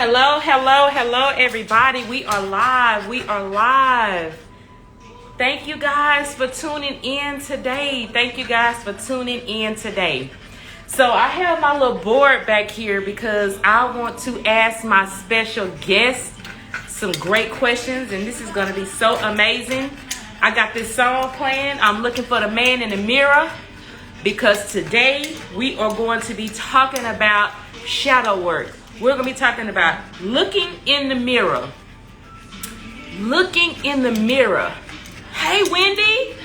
Hello, hello, hello, everybody. We are live. We are live. Thank you guys for tuning in today. Thank you guys for tuning in today. So I have my little board back here because I want to ask my special guest some great questions, and this is going to be so amazing. I got this song playing. I'm looking for the man in the mirror because today we are going to be talking about shadow work. We're going to be talking about looking in the mirror. Looking in the mirror. Hey, Wendy.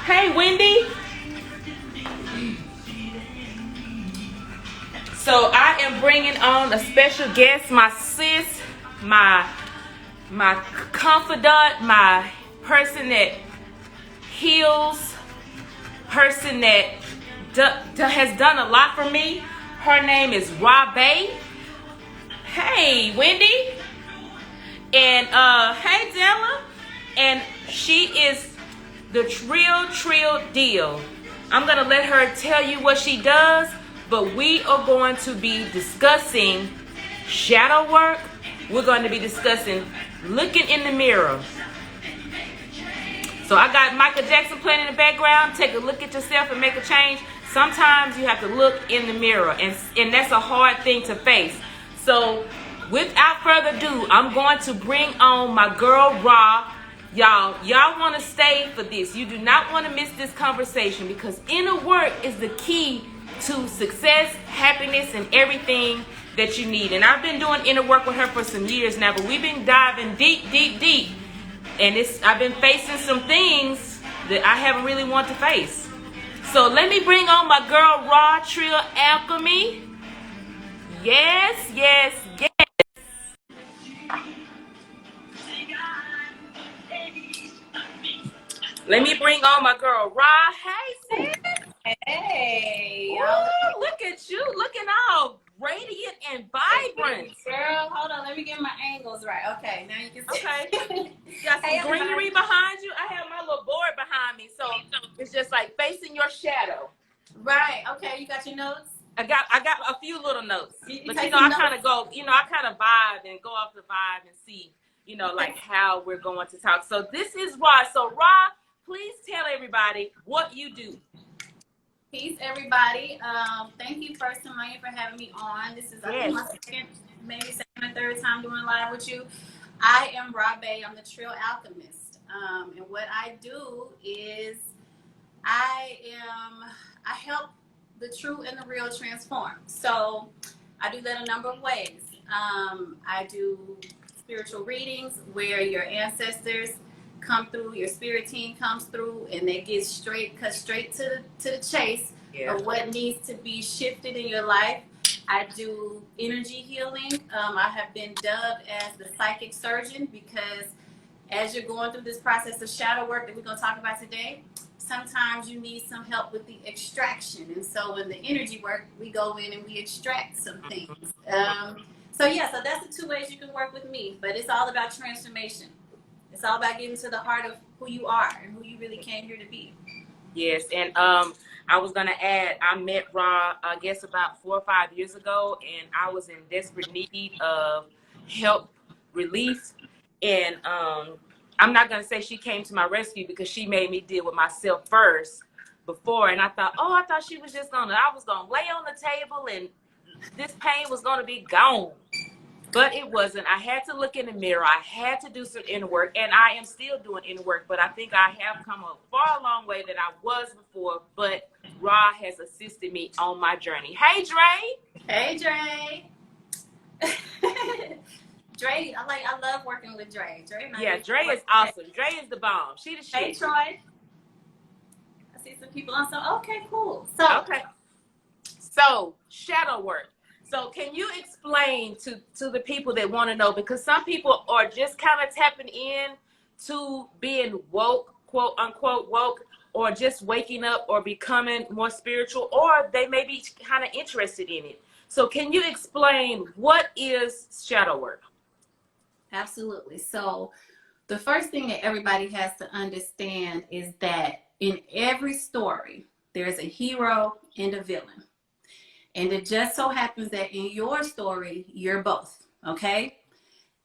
Hey, Wendy. So I am bringing on a special guest, my sis, my confidant, my person that heals, person that has done a lot for me. Her name is Rabe. Hey, Wendy. And hey, Della. And she is the real deal. I'm going to let her tell you what she does, but we are going to be discussing shadow work. We're going to be discussing looking in the mirror. So I got Michael Jackson playing in the background. Take a look at yourself and make a change. Sometimes you have to look in the mirror, and that's a hard thing to face. So without further ado, I'm going to bring on my girl Ra. Y'all want to stay for this. You do not want to miss this conversation because inner work is the key to success, happiness, and everything that you need. And I've been doing inner work with her for some years now, but we've been diving deep. And I've been facing some things that I haven't really wanted to face. So let me bring on my girl Ra Trill Alchemy. Yes. Let me bring on my girl Ra. Hey, sis. Hey. Ooh, look at you, looking all radiant and vibrant. Girl, hold on. Let me get my angles right. Okay, now you can see. Okay. You got some greenery behind you. I have my little board behind me, so it's just like facing your shadow. Right. Okay, you got your notes? I got a few little notes. But I kind of vibe and go off the vibe and see, like how we're going to talk. So this is Ra. So Ra, please tell everybody what you do. Peace, everybody. Thank you, first, Samaya, for having me on. This is I think my second, maybe second or third time doing live with you. I am Rabe. I'm the Trill Alchemist. And what I do is I help the true and the real transform. So I do that a number of ways. I do spiritual readings where your ancestors come through, your spirit team comes through, and they get cut straight to the chase of what needs to be shifted in your life. I do energy healing. I have been dubbed as the psychic surgeon because as you're going through this process of shadow work that we're going to talk about today, sometimes you need some help with the extraction. And so in the energy work, we go in and we extract some things. So that's the two ways you can work with me. But it's all about transformation. It's all about getting to the heart of who you are and who you really came here to be. Yes, and I was going to add, I met Ra, I guess, about 4 or 5 years ago, and I was in desperate need of help, relief, and I'm not going to say she came to my rescue because she made me deal with myself first before, and I thought she was just I was going to lay on the table and this pain was going to be gone. But it wasn't. I had to look in the mirror. I had to do some inner work, and I am still doing inner work, but I think I have come a far long way than I was before, but Ra has assisted me on my journey. Hey, Dre. Hey, Dre. Dre, I love working with Dre. Dre is awesome. Dre is the bomb. She the shit. Hey, Troy. I see some people on okay, cool. So shadow work. So can you explain to the people that want to know, because some people are just kind of tapping in to being woke, quote unquote woke, or just waking up or becoming more spiritual, or they may be kind of interested in it. So can you explain what is shadow work? Absolutely. So the first thing that everybody has to understand is that in every story, there's a hero and a villain. And it just so happens that in your story, you're both. Okay.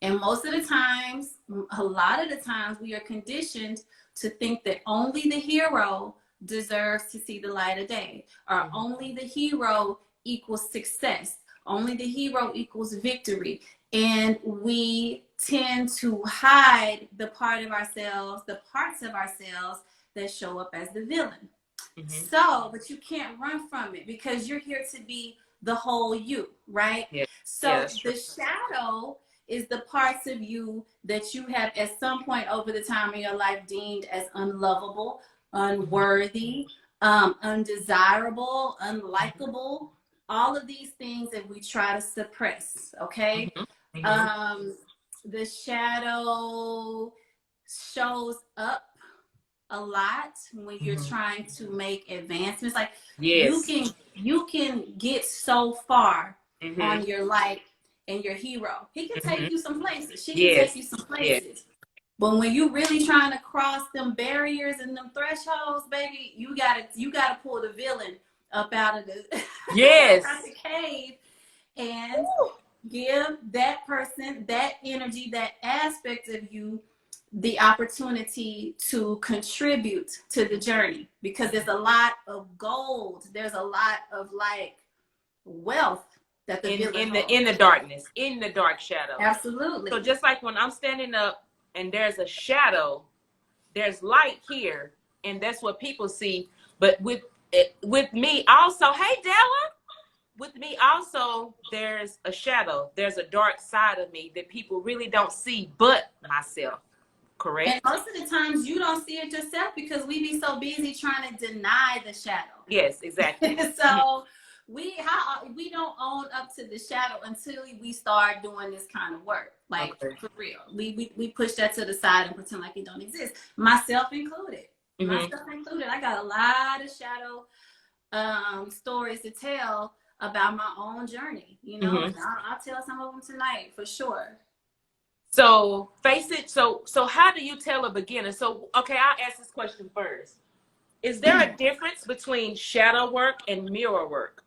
And most of the times, a lot of the times, we are conditioned to think that only the hero deserves to see the light of day, or only the hero equals success, only the hero equals victory. And we tend to hide the part of ourselves, the parts of ourselves that show up as the villain. So, but you can't run from it because you're here to be the whole you, right? Yeah. So the shadow is the parts of you that you have at some point over the time in your life deemed as unlovable, unworthy, undesirable, unlikable, all of these things that we try to suppress. Okay. The shadow shows up a lot when you're trying to make advancements. Like you can get so far on your light and your hero. He can take you some places. She can take you some places. But when you really trying to cross them barriers and them thresholds, baby, you gotta pull the villain up out of the out the cave and give that person, that energy, that aspect of you the opportunity to contribute to the journey, because there's a lot of gold, there's a lot of like wealth that the in the darkness, in the dark shadow. Absolutely. So just like when I'm standing up and there's a shadow, there's light here, and that's what people see. But with me also, hey Della, with me also, there's a shadow, there's a dark side of me that people really don't see but myself. Correct. And most of the times you don't see it yourself because we be so busy trying to deny the shadow. Yes, exactly. So we don't own up to the shadow until we start doing this kind of work. Like for real. We push that to the side and pretend like it don't exist. Myself included. Myself included. I got a lot of shadow stories to tell about my own journey. You know, I'll tell some of them tonight for sure. So face it. So how do you tell a beginner? So, okay, I'll ask this question first. Is there a difference between shadow work and mirror work?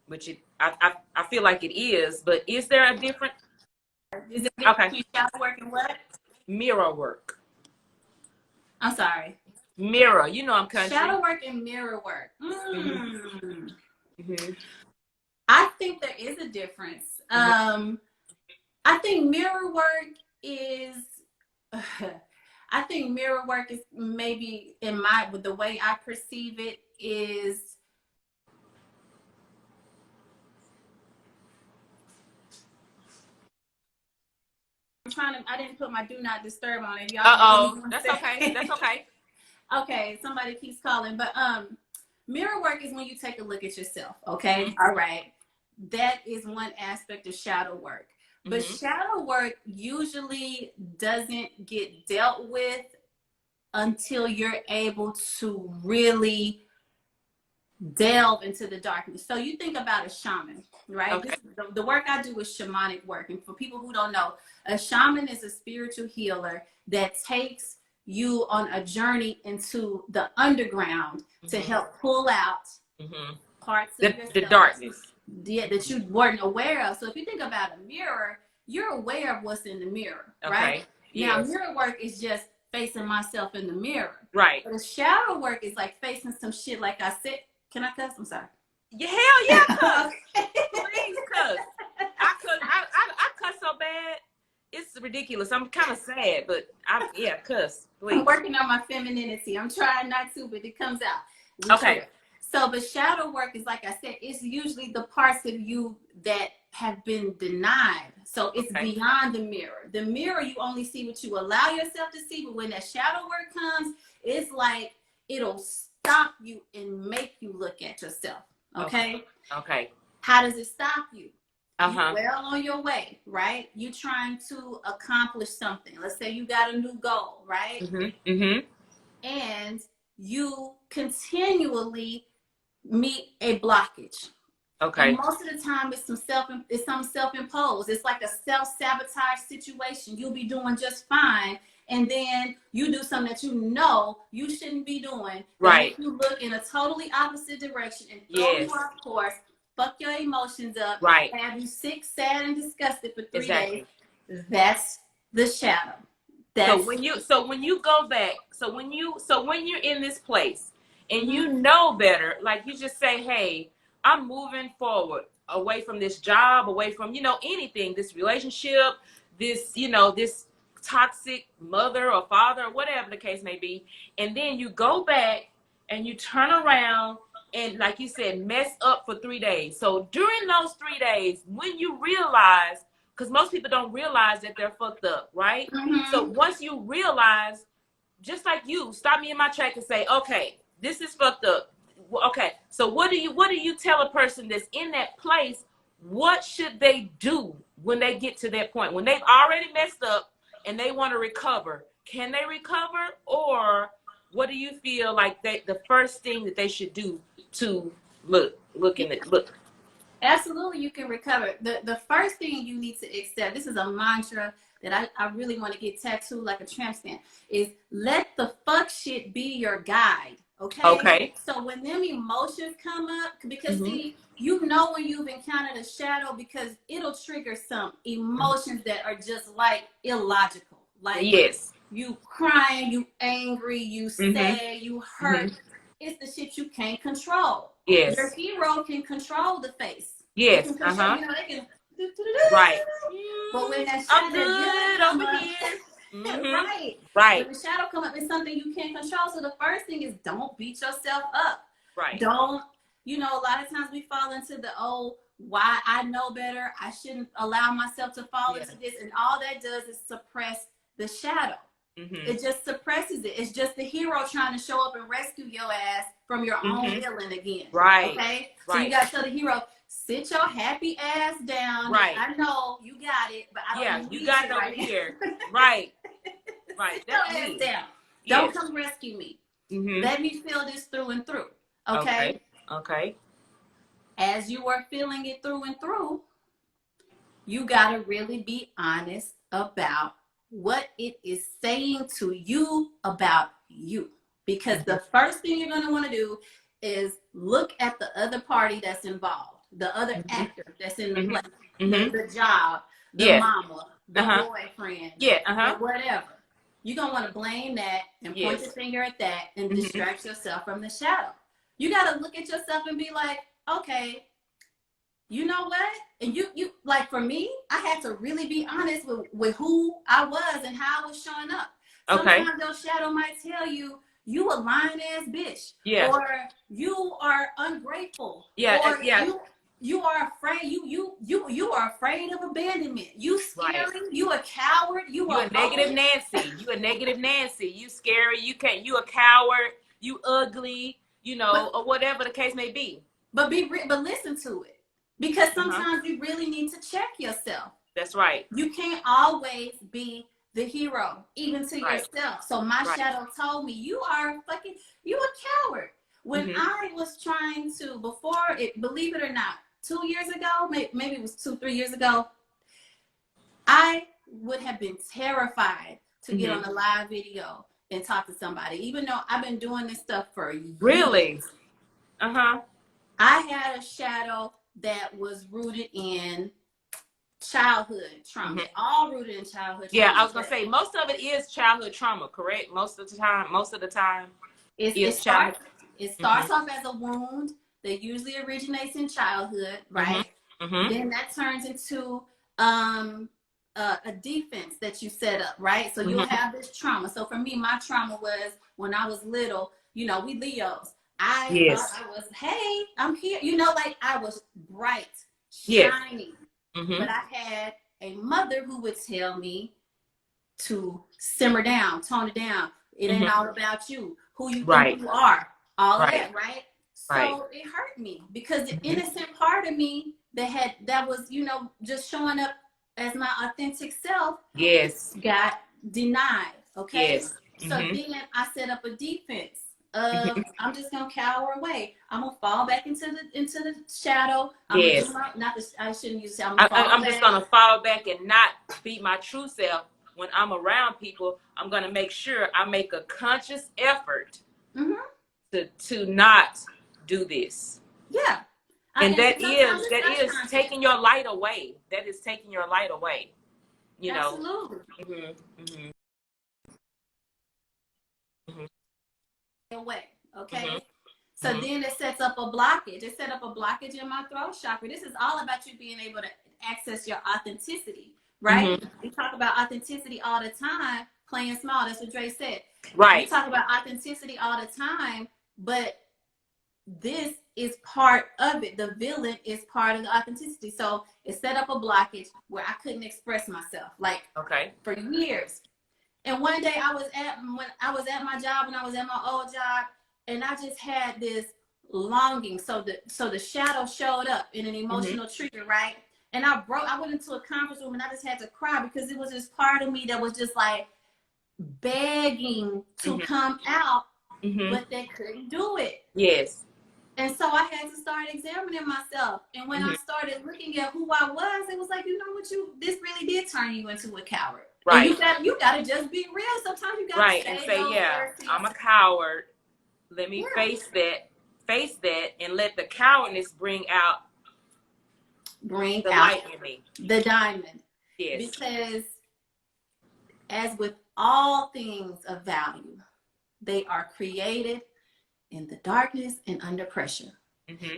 Which I feel like it is, but is there a difference? Is it between shadow work and what? Mirror work. I'm sorry. Mirror. You know I'm country. Shadow work and mirror work. I think there is a difference. I think mirror work is maybe with the way I perceive it is I didn't put my do not disturb on it. Y'all That's okay. That's okay. Okay, somebody keeps calling. But mirror work is when you take a look at yourself. Okay. All right. That is one aspect of shadow work. But shadow work usually doesn't get dealt with until you're able to really delve into the darkness. So you think about a shaman, right? Okay. The work I do is shamanic work. And for people who don't know, a shaman is a spiritual healer that takes you on a journey into the underground to help pull out parts of yourself. The darkness. That you weren't aware of. So if you think about a mirror, you're aware of what's in the mirror, right? Now, mirror work is just facing myself in the mirror. Right. But the shadow work is like facing some shit, like I said. Can I cuss? I'm sorry. Yeah, hell yeah, cuss. Please cuss. I cuss so bad. It's ridiculous. I'm kind of sad, but cuss. Please. I'm working on my femininity. I'm trying not to, but it comes out. Okay. So the shadow work is, like I said, it's usually the parts of you that have been denied. So it's beyond the mirror. The mirror, you only see what you allow yourself to see. But when that shadow work comes, it's like it'll stop you and make you look at yourself. Okay. How does it stop you? You're well on your way, right? You trying to accomplish something. Let's say you got a new goal, right? And you continually meet a blockage. And most of the time it's some self-imposed. It's like a self-sabotage situation. You'll be doing just fine, and then you do something that you know you shouldn't be doing. Right. You look in a totally opposite direction and throw you off course, fuck your emotions up, right, have you sick, sad, and disgusted for 3 exactly. days. That's the shadow. So when you go back, so when you're in this place and you know better, like you just say, hey, I'm moving forward away from this job, away from, anything, this relationship, this, this toxic mother or father or whatever the case may be. And then you go back and you turn around and, like you said, mess up for 3 days. So during those 3 days, when you realize, because most people don't realize that they're fucked up, right? So once you realize, just like you, stop me in my track and say, okay, this is fucked up. Okay, so what do you tell a person that's in that place? What should they do when they get to that point? When they've already messed up and they want to recover, can they recover? Or what do you feel like the first thing that they should do to look in it? Look. Absolutely, you can recover. The first thing you need to accept, this is a mantra that I really want to get tattooed like a tramp stamp, is let the fuck shit be your guide. Okay. So when them emotions come up, because see, you know when you've encountered a shadow, because it'll trigger some emotions that are just like illogical. Like you crying, you angry, you sad, you hurt. It's the shit you can't control. Yes. Your hero can control the face. Yes. They can they can right. But when that shadow over here. right. Right. When the shadow come up, it's something you can't control. So the first thing is don't beat yourself up. Right. Don't, a lot of times we fall into the why I know better. I shouldn't allow myself to fall into this. And all that does is suppress the shadow. It just suppresses it. It's just the hero trying to show up and rescue your ass from your own villain again. Right. Okay? So you gotta tell the hero, sit your happy ass down. Right. I know you got it, but I don't need you got it over here. Right. Right. Sit your ass down. Don't come rescue me. Let me feel this through and through. Okay? Okay. As you are feeling it through and through, you gotta really be honest about what it is saying to you about you. Because the first thing you're going to want to do is look at the other party that's involved, the other actor that's in the play, the job, the mama, the boyfriend, whatever. You're going to want to blame that and point your finger at that and distract yourself from the shadow. You got to look at yourself and be like, okay, you know what? And you like, for me, I had to really be honest with who I was and how I was showing up. Sometimes your shadow might tell you, you a lying ass bitch. Or you are ungrateful. Or you are afraid. You are afraid of abandonment. You scary. You a coward. You a negative Nancy. You a negative Nancy. You scary. You a coward. You ugly. Or whatever the case may be. But listen to it. Because sometimes you really need to check yourself. That's right. You can't always be the hero, even to yourself. So my shadow told me, you a coward. When I was trying to, believe it or not, 2 years ago, maybe it was 2-3 years ago, I would have been terrified to get on a live video and talk to somebody, even though I've been doing this stuff for years. Really? I had a shadow that was rooted in childhood trauma. All rooted in childhood trauma. Yeah, I was gonna say most of it is childhood trauma, correct? Most of the time, it starts off as a wound that usually originates in childhood, right? Then that turns into a defense that you set up, right? So you'll have this trauma. So for me, my trauma was when I was little. We Leos. I thought I was, hey, I'm here. Like I was bright, shiny. But I had a mother who would tell me to simmer down, tone it down. It ain't all about you. Who you think you are. All that, right? So it hurt me because the innocent part of me that was, just showing up as my authentic self got denied. Okay. So then I set up a defense. I'm just gonna cower away. I'm gonna fall back into the shadow. I shouldn't use. I'm just gonna fall back and not be my true self when I'm around people. I'm gonna make sure I make a conscious effort to not do this. Yeah, And that sometimes is it's not content. taking your light away. That is taking your light away. You know. Absolutely. Away. Okay. So then it sets up a blockage. It set up a blockage in my throat chakra. This is all about you being able to access your authenticity, right? We talk about authenticity all the time, playing small. That's what Dre said. Right. We talk about authenticity all the time, but this is part of it. The villain is part of the authenticity. So it set up a blockage where I couldn't express myself, like for years. And one day when I was at my job, and I was at my old job, and I just had this longing. So the shadow showed up in an emotional trigger, right? And I went into a conference room, and I just had to cry because it was this part of me that was just like begging to come out, but they couldn't do it. Yes. And so I had to start examining myself. And when I started looking at who I was, it was like, you know what, this really did turn you into a coward. Right. And you gotta just be real. Sometimes you gotta say, yeah, I'm a coward. Let me face that, and let the cowardness bring out the light in me. The diamond. Yes. Because as with all things of value, they are created in the darkness and under pressure.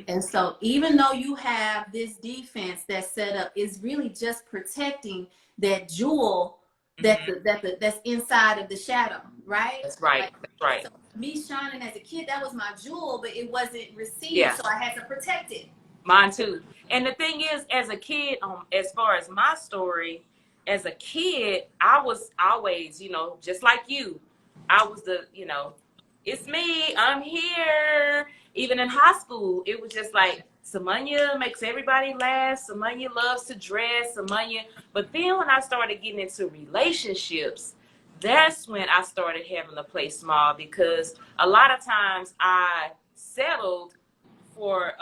And so even though you have this defense that's set up, is really just protecting that jewel that's inside of the shadow, right? That's right. Like, that's right. So me shining as a kid, that was my jewel, but it wasn't received, so I had to protect it. Mine too. And the thing is, as a kid, as far as my story, as a kid, I was always, just like you, I was the, it's me, I'm here. Even in high school, it was just like, Samanya makes everybody laugh. Samanya loves to dress. Samanya. But then when I started getting into relationships, that's when I started having to play small, because a lot of times I settled for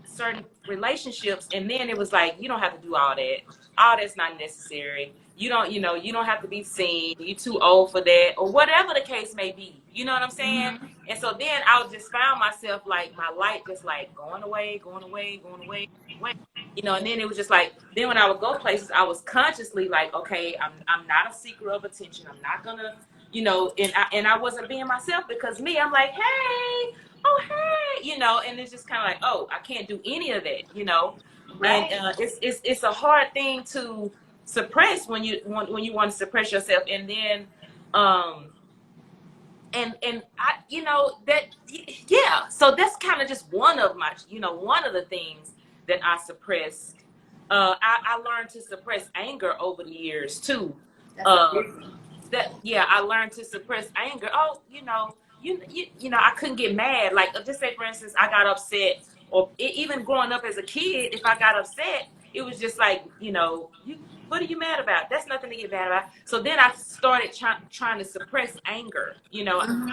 certain relationships, and then it was like, you don't have to do all that. All that's not necessary. You don't have to be seen. You're too old for that, or whatever the case may be. You know what I'm saying? And so then I just found myself like my light just like going away. And then it was just like, then when I would go places, I was consciously like, okay, I'm not a seeker of attention. I'm not gonna, and I wasn't being myself, because I'm like, hey, and it's just kind of like, oh, I can't do any of that, Right. And it's a hard thing to suppress when you want to suppress yourself. And then and I so that's kind of just one of my one of the things that I suppressed. I learned to suppress anger over the years too. I learned to suppress anger. Oh, I couldn't get mad. Like, just say for instance, I got upset, or even growing up as a kid, if I got upset, it was just like, what are you mad about? That's nothing to get mad about. So then I started trying to suppress anger,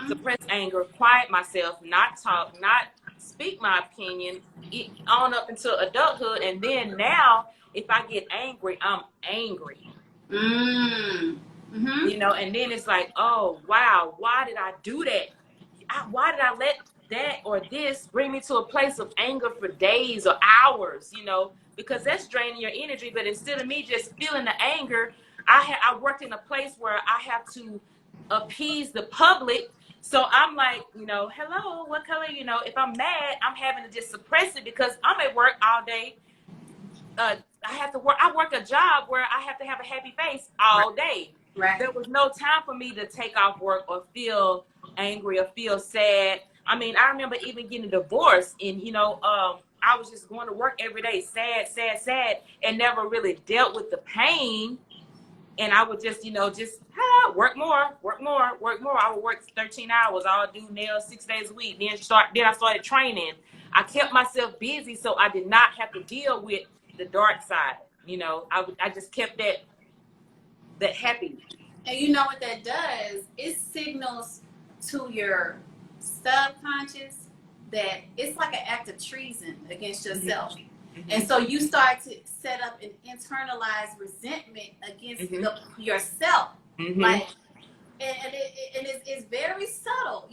suppress anger, quiet myself, not talk, not speak my opinion, on up until adulthood. And then now, if I get angry, I'm angry. And then it's like, oh, wow, why did I do that? Why did I let that or this bring me to a place of anger for days or hours, because that's draining your energy. But instead of me just feeling the anger, I worked in a place where I have to appease the public. So I'm like, hello, what color, if I'm mad, I'm having to just suppress it, because I'm at work all day. I work a job where I have to have a happy face all day. Right. There was no time for me to take off work or feel angry or feel sad. I mean, I remember even getting divorced, and I was just going to work every day, sad, and never really dealt with the pain. And I would just, work more. I would work 13 hours. I would do nails 6 days a week. Then I started training. I kept myself busy so I did not have to deal with the dark side. I just kept that happy. And you know what that does? It signals to your subconscious that it's like an act of treason against yourself. And so you start to set up an internalized resentment against yourself. Like, and it's very subtle,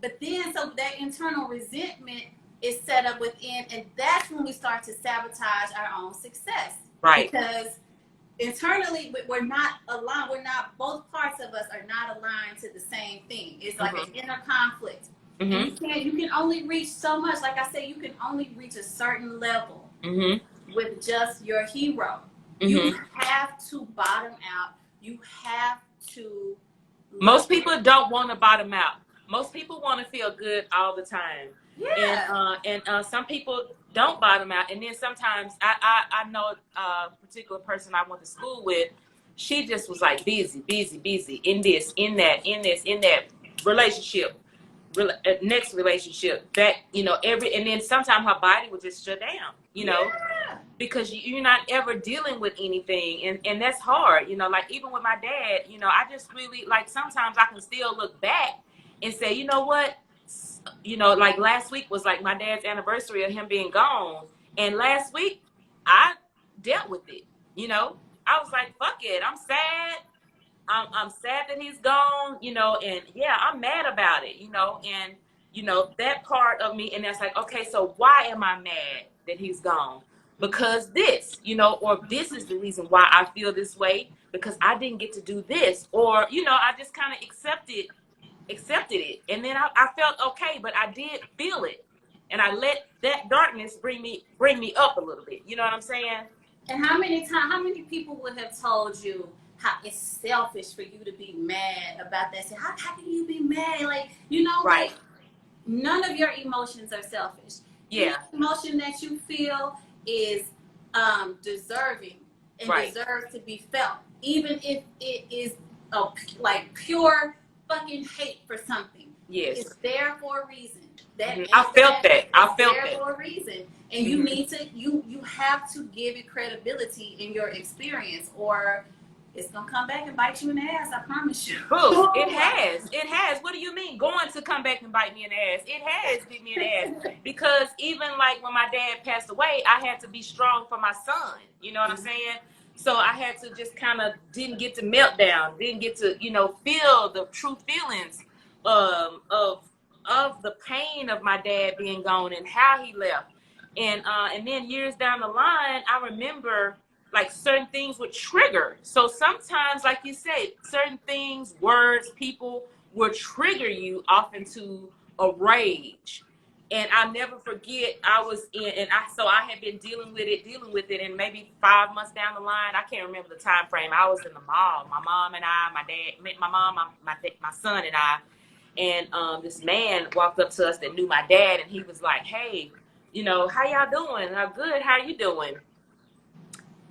but then so that internal resentment is set up within, and that's when we start to sabotage our own success. Right. Because internally, we're not aligned. We're not, both parts of us are not aligned to the same thing. It's like an inner conflict. And you can only reach so much. Like I said, you can only reach a certain level with just your hero. You have to bottom out. You have to. Most people don't want to bottom out. Most people want to feel good all the time. Yeah. And some people don't bottom out. And then sometimes I know a particular person I went to school with. She just was like busy in this, in that, in this, in that relationship. Next relationship, that, you know, and then sometimes her body would just shut down, you know, because you're not ever dealing with anything, and that's hard, you know. Like even with my dad, you know, I just really, like, sometimes I can still look back and say, you know what, you know, like last week was like my dad's anniversary of him being gone, and last week I dealt with it, you know. I was like, fuck it, I'm sad. I'm sad that he's gone, you know, and yeah, I'm mad about it, you know, and, you know, that part of me, and that's like, okay, so why am I mad that he's gone? Because this, you know, or this is the reason why I feel this way, because I didn't get to do this, or, you know, I just kind of accepted it, and then I felt okay, but I did feel it, and I let that darkness bring me up a little bit, you know what I'm saying? And how many people would have told you how it's selfish for you to be mad about that? So how can you be mad? Like, you know, right. Like, none of your emotions are selfish. Yeah. Any emotion that you feel is deserving and deserves to be felt, even if it is like pure fucking hate for something. Yes. It's there for a reason. I felt that. For a reason, and you need to you have to give it credibility in your experience, or it's gonna come back and bite you in the ass. I promise you. Boo, it has. What do you mean going to come back and bite me in the ass? It has bit me in the ass, because even like when my dad passed away, I had to be strong for my son. You know what I'm saying? So I had to just kind of didn't get to melt down, didn't get to, you know, feel the true feelings of the pain of my dad being gone and how he left. And then years down the line, I remember like certain things would trigger. So sometimes, like you said, certain things, words, people will trigger you off into a rage. And I'll never forget, I was in, and I had been dealing with it, and maybe 5 months down the line, I can't remember the time frame. I was in the mall, my mom and I, my dad, my mom, my son and I, and this man walked up to us that knew my dad, and he was like, "Hey, you know, how y'all doing?" And I'm good. How you doing?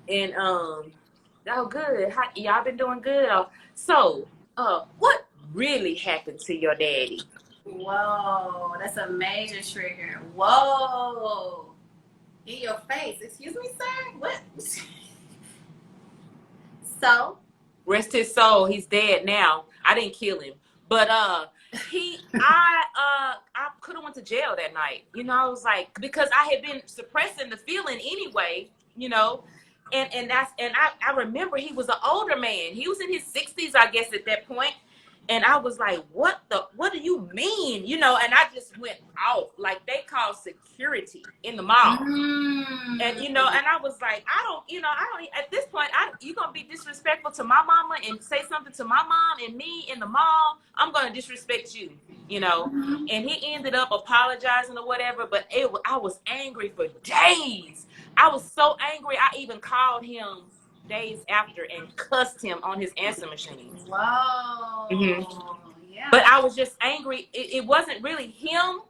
And oh, good. How, y'all been doing good? So, what really happened to your daddy? Whoa, that's a major trigger. Whoa, in your face. Excuse me, sir. What? So, rest his soul. He's dead now. I didn't kill him, but I could have went to jail that night. You know, I was like, because I had been suppressing the feeling anyway. You know. And I remember he was an older man. He was in his 60s, I guess, at that point. And I was like, what do you mean? You know, and I just went off. Like, they called security in the mall. And, you know, and I was like, I don't, at this point, you're going to be disrespectful to my mama and say something to my mom and me in the mall. I'm going to disrespect you, you know. And he ended up apologizing or whatever. But I was angry for days. I was so angry, I even called him days after and cussed him on his answer machine. Wow. Yeah. But I was just angry. It wasn't really him.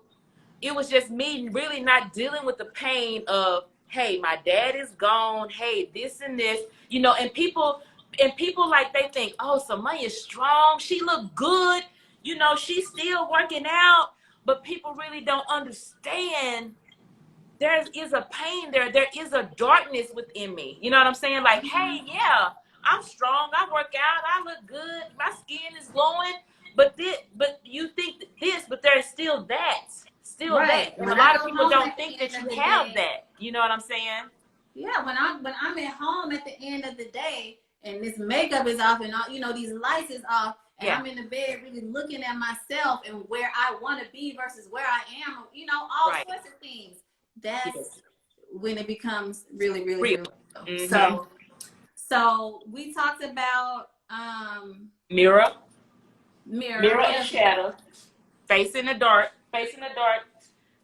It was just me really not dealing with the pain of, hey, my dad is gone. Hey, this and this, you know, and people like, they think, oh, Samaya's strong. She look good. You know, she's still working out. But people really don't understand. There is a pain there. There is a darkness within me. You know what I'm saying? Like, hey, yeah, I'm strong. I work out. I look good. My skin is glowing. But you think this, but there's still that. Still that. And a lot of people don't think that you have that. You know what I'm saying? Yeah, when I'm at home at the end of the day, and this makeup is off and all, you know, these lights is off, and Yeah. I'm in the bed really looking at myself and where I want to be versus where I am, you know, all Right. sorts of things. That's Yes. when it becomes really, really Real. real. Mm-hmm. So we talked about Mirror mirror. and shadow. Facing the dark.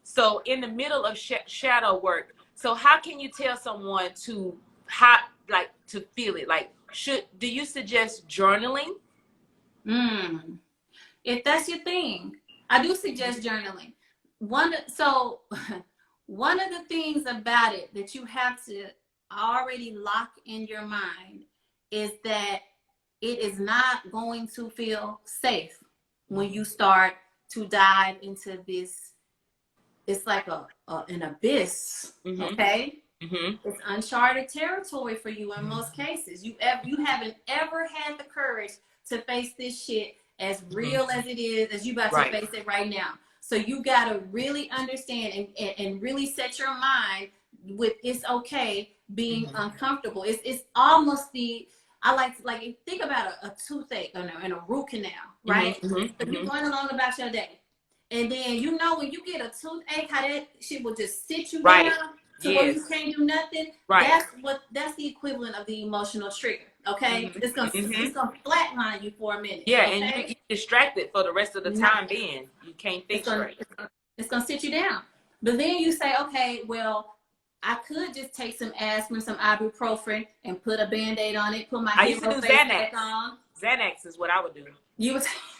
So in the middle of shadow work, so how can you tell someone to to feel it? Like, do you suggest journaling? If that's your thing, I do suggest journaling. One of the things about it that you have to already lock in your mind is that it is not going to feel safe when you start to dive into this. It's like an abyss. Mm-hmm. Okay. Mm-hmm. It's uncharted territory for you in most cases. You haven't ever had the courage to face this shit as real as it is, as you about to face it right now. So you got to really understand and really set your mind with it's okay being uncomfortable. It's almost I like think about a toothache and a root canal, right? So you're going along about your day. And then, you know, when you get a toothache, how that shit will just sit you down to where you can't do nothing. Right. That's the equivalent of the emotional trigger. Okay. It's gonna flatline you for a minute. Yeah, okay? and you're distracted for the rest of the time being. You can't think straight. It's gonna sit you down. But then you say, okay, well, I could just take some aspirin, some ibuprofen, and put a Band-Aid on it, put my hero face back on. Xanax is what I would do.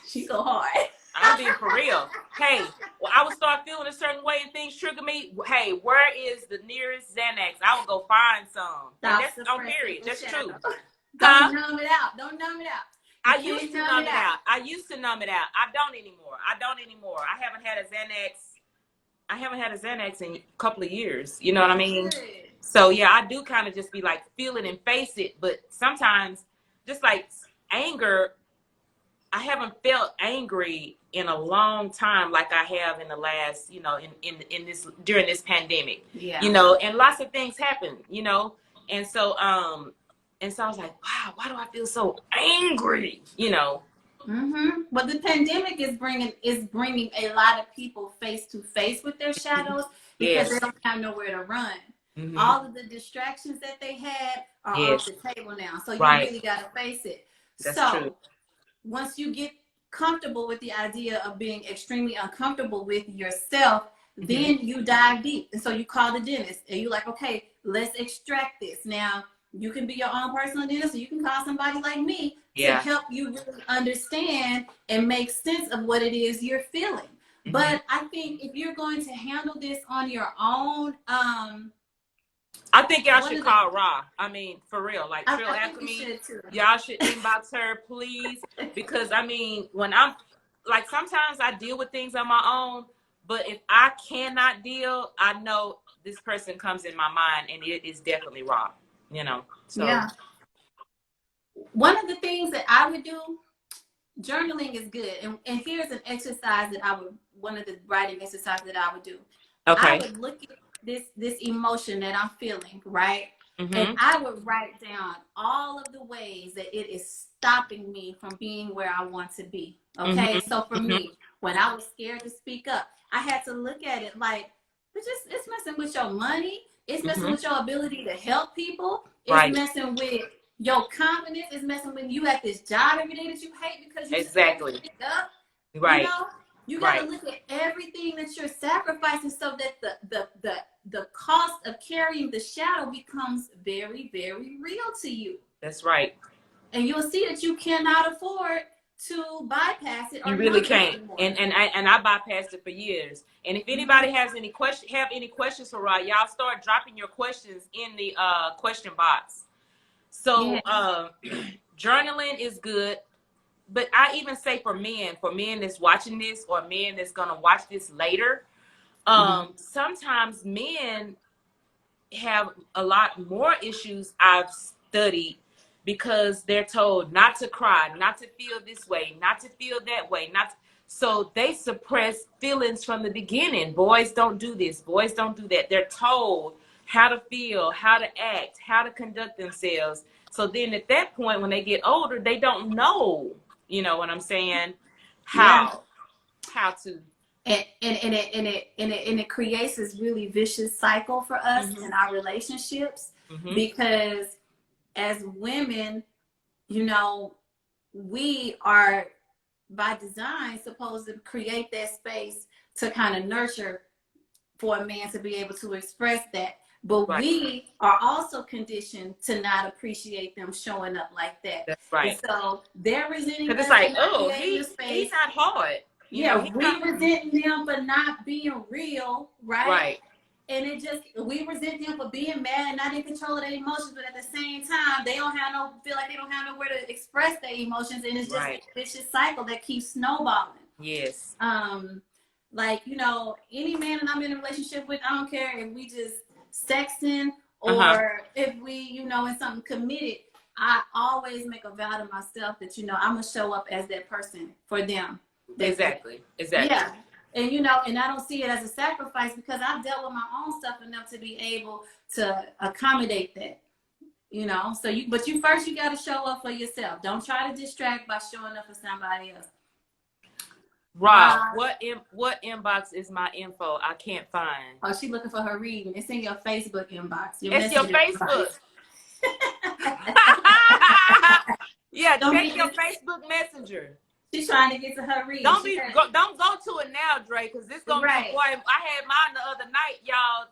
She's so hard. I'm being for real. Hey, well, I would start feeling a certain way and things trigger me. Hey, where is the nearest Xanax? I would go find some. And that's on period. That's true. Don't numb it out. I used to numb it out. I don't anymore. I haven't had a Xanax in a couple of years. You know what I mean? So yeah, I do kind of just be like, feel it and face it. But sometimes, just like anger, I haven't felt angry in a long time like I have in the last, you know, in this during this pandemic. Yeah. You know, and lots of things happen, you know. And so I was like, wow, why do I feel so angry? You know. But the pandemic is bringing a lot of people face to face with their shadows because they don't have nowhere to run. All of the distractions that they had are off the table now. So you really got to face it. That's true. Once you get comfortable with the idea of being extremely uncomfortable with yourself, then you dive deep. And so you call the dentist and you're like, okay, let's extract this. Now, you can be your own personal dentist, or you can call somebody like me to help you really understand and make sense of what it is you're feeling. But I think if you're going to handle this on your own, I think y'all should call Ra. I mean, for real, like Trill Alchemy. Y'all should inbox her, please, because I mean, when I'm like, sometimes I deal with things on my own, but if I cannot deal, I know this person comes in my mind, and it is definitely Ra. You know. So. Yeah. One of the things that I would do, journaling is good, and here's an exercise one of the writing exercises that I would do. Okay. I would look at this emotion that I'm feeling, right? And I would write down all of the ways that it is stopping me from being where I want to be. Okay. So for me, when I was scared to speak up, I had to look at it like, it's messing with your money. It's messing with your ability to help people. It's messing with your confidence. It's messing with you at this job every day that you hate because you scared to speak up. Right. You know? You got to look at everything that you're sacrificing so that the cost of carrying the shadow becomes very, very real to you. That's right. And you'll see that you cannot afford to bypass it. You really can't. And I bypassed it for years. And if anybody has any questions for Ra, y'all start dropping your questions in the question box. So journaling is good. But I even say for men that's watching this, or men that's going to watch this later, sometimes men have a lot more issues I've studied because they're told not to cry, not to feel this way, not to feel that way, so they suppress feelings from the beginning. Boys don't do this, boys don't do that. They're told how to feel, how to act, how to conduct themselves. So then at that point, when they get older, they don't know, you know what I'm saying, Yeah. how to. And it creates this really vicious cycle for us in our relationships, because as women, you know, we are by design supposed to create that space to kind of nurture for a man to be able to express that. But we are also conditioned to not appreciate them showing up like that. That's right. And so they're resenting us. It's like, oh, he's not hard. Yeah, we resenting them for not being real, right? Right. And we resent them for being mad and not in control of their emotions, but at the same time, they feel like they don't have nowhere to express their emotions, and it's just a vicious cycle that keeps snowballing. Yes. Like, you know, any man that I'm in a relationship with, I don't care if we just sexting or if we, you know, in something committed, I always make a vow to myself that, you know, I'm gonna show up as that person for them. Exactly. Yeah. And, you know, and I don't see it as a sacrifice because I've dealt with my own stuff enough to be able to accommodate that, you know. So but you got to show up for yourself. Don't try to distract by showing up for somebody else. Rob, what inbox is my info? I can't find. Oh, she's looking for her reading. It's in your Facebook inbox. It's your Facebook. Yeah, check your Facebook Messenger. She's trying to get to her reading. Don't go to it now, Dre, because this gonna be boy. I had mine the other night, y'all.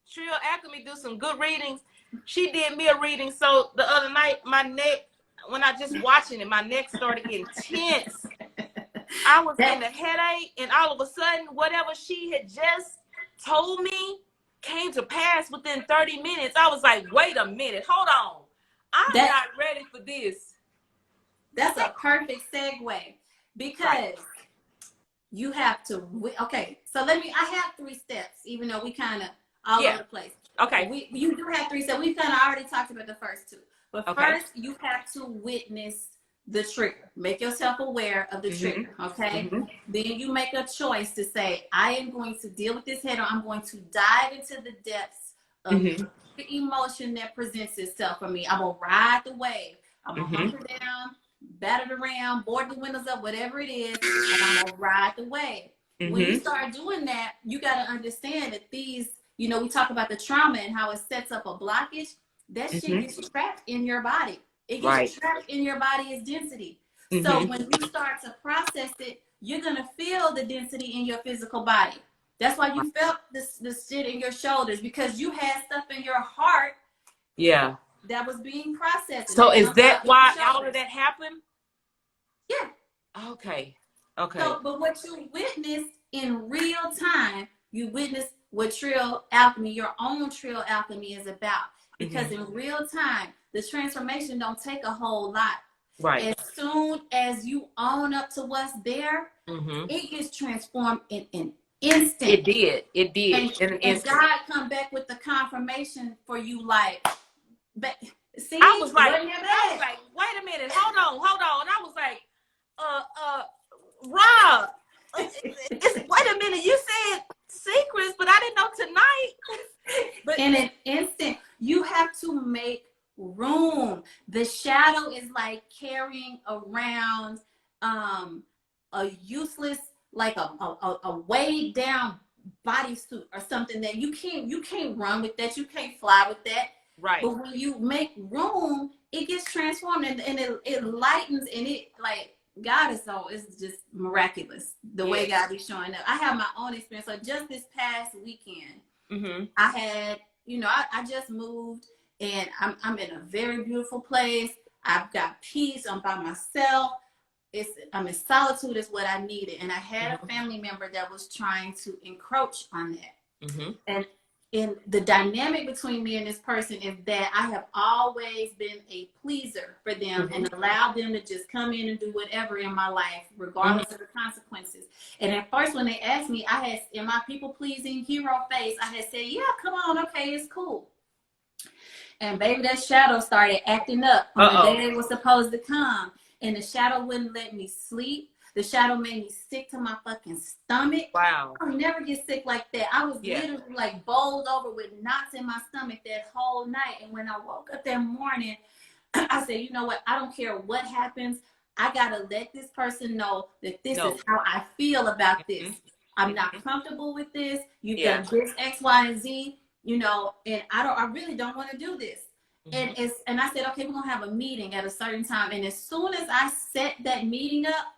Trill Alchemy do some good readings. She did me a reading, so the other night my neck, when I just watching it, my neck started getting tense. I was in a headache, and all of a sudden, whatever she had just told me came to pass within 30 minutes. I was like, wait a minute, hold on. I'm not ready for this. That's a perfect segue, because you have to, okay, so I have 3 steps, even though we kind of all over the place. Okay. You do have 3 steps. We've kind of already talked about the first 2. But first, you have to witness the trigger. Make yourself aware of the trigger, okay? Then you make a choice to say, I am going to deal with this head on. I'm going to dive into the depths of the emotion that presents itself for me. I'm going to ride the wave. I'm going to hunker down, bat it around, board the windows up, whatever it is, and I'm going to ride the wave. When you start doing that, you got to understand that these, you know, we talk about the trauma and how it sets up a blockage. That shit gets trapped in your body. It gets trapped in your body as density. So when you start to process it, you're going to feel the density in your physical body. That's why you felt this shit in your shoulders, because you had stuff in your heart that was being processed. So is that why all of that happened? Yeah. Okay. So, but what you witnessed in real time, you witnessed what Trill Alchemy, your own Trill Alchemy, is about. Because in real time, the transformation don't take a whole lot. Right. As soon as you own up to what's there, it gets transformed in an instant. It did. And God come back with the confirmation for you, like, see, I was like, wait a minute, hold on. I was like, Rob, wait a minute, you said secrets, but I didn't know tonight. But in an instant, you have to make room. The shadow is like carrying around a useless, like a weighed down bodysuit or something that you can't run with that, you can't fly with that. Right. But when you make room, it gets transformed and it lightens, and it, like, God is it's just miraculous the way God is showing up. I have my own experience. So just this past weekend, I had, you know, I just moved, and I'm in a very beautiful place. I've got peace. I'm by myself. I'm in solitude is what I needed. And I had a family member that was trying to encroach on that. And the dynamic between me and this person is that I have always been a pleaser for them and allowed them to just come in and do whatever in my life, regardless of the consequences. And at first, when they asked me, I had, in my people-pleasing hero face, I had said, yeah, come on, okay, it's cool. And baby, that shadow started acting up on the day they were supposed to come. And the shadow wouldn't let me sleep. The shadow made me sick to my fucking stomach. Wow. I would never get sick like that. I was literally like bowled over with knots in my stomach that whole night. And when I woke up that morning, I said, you know what? I don't care what happens. I got to let this person know that this is how I feel about this. I'm not comfortable with this. You've done this, X, Y, and Z, you know, and I really don't want to do this. And I said, okay, we're going to have a meeting at a certain time. And as soon as I set that meeting up,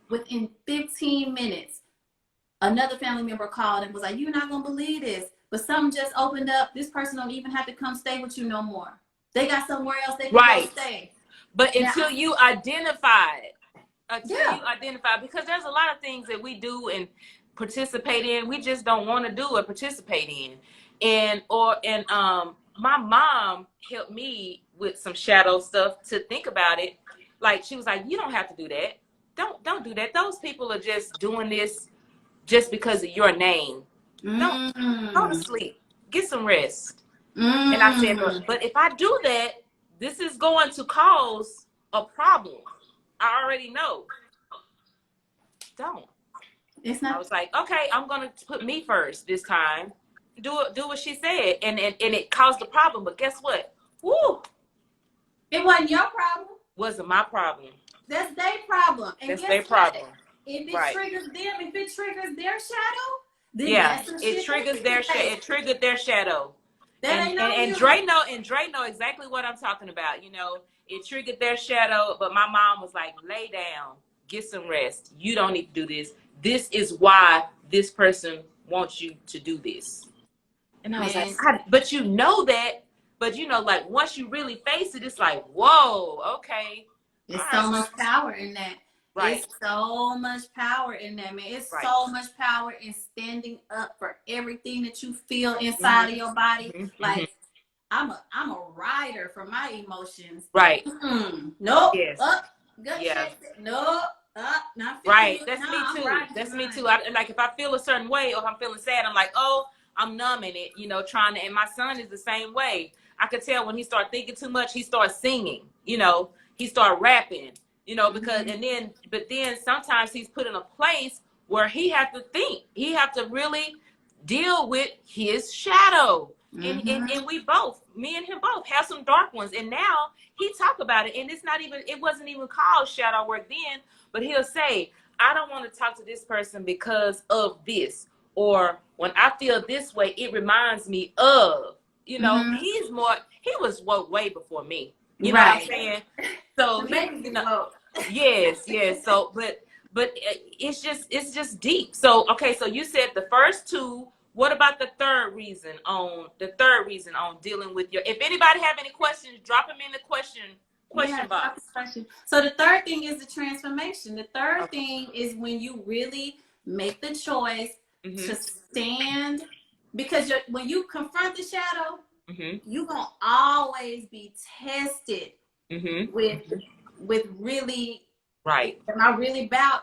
within 15 minutes, another family member called and was like, you're not going to believe this, but something just opened up. This person don't even have to come stay with you no more. They got somewhere else they can go stay. But until you identify it, because there's a lot of things that we do and participate in, we just don't want to do or participate in. And my mom helped me with some shadow stuff to think about it. Like, she was like, you don't have to do that. Don't do that. Those people are just doing this just because of your name. Don't go to sleep. Get some rest. And I said, but if I do that, this is going to cause a problem. I already know. Don't. It's not. I was like, okay, I'm going to put me first this time. Do what she said. And it caused a problem. But guess what? Woo! It wasn't your problem. Wasn't my problem. That's their problem. And that's their problem. If it triggers them, if it triggers their shadow, then it triggers their shadow. It triggered their shadow. And Dre know exactly what I'm talking about. You know, it triggered their shadow, but my mom was like, lay down, get some rest. You don't need to do this. This is why this person wants you to do this. And I was like, but you know that, but you know, like once you really face it, it's like, whoa, okay. There's so much power in that. Right. It's so much power in that, man. It's so much power in standing up for everything that you feel inside of your body. Like, I'm a rider for my emotions. Right. Nope. Yes. Nope. Not right. That's me too. That's me too. Like if I feel a certain way or if I'm feeling sad, I'm like, oh, I'm numbing it, you know, trying to, and my son is the same way. I could tell when he started thinking too much, he started singing, you know, he started rapping. You know, because but then sometimes he's put in a place where he have to think. He have to really deal with his shadow. And we both, me and him both, have some dark ones. And now he talk about it, and it wasn't even called shadow work then. But he'll say, I don't want to talk to this person because of this, or when I feel this way, it reminds me of. You know, he was way before me. You know what I'm saying? So yes. So, but it's just deep. So, okay. So you said the first two. What about the third reason on dealing with your? If anybody have any questions, drop them in the question box. So the third thing is the transformation. The third thing is when you really make the choice to stand, because when you confront the shadow. You're gonna always be tested with really Am I really about?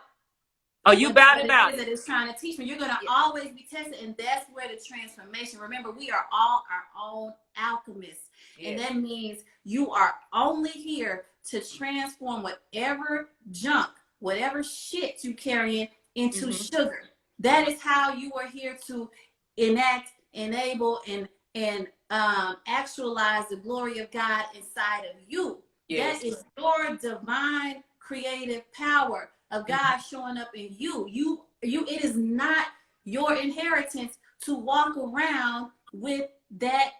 Oh, you about it? That it's trying to teach me. You're gonna always be tested, and that's where the transformation. Remember, we are all our own alchemists, and that means you are only here to transform whatever junk, whatever shit you carry into sugar. That is how you are here to enact, enable, and actualize the glory of God inside of you. That is your divine creative power of God showing up in you. It is not your inheritance to walk around with that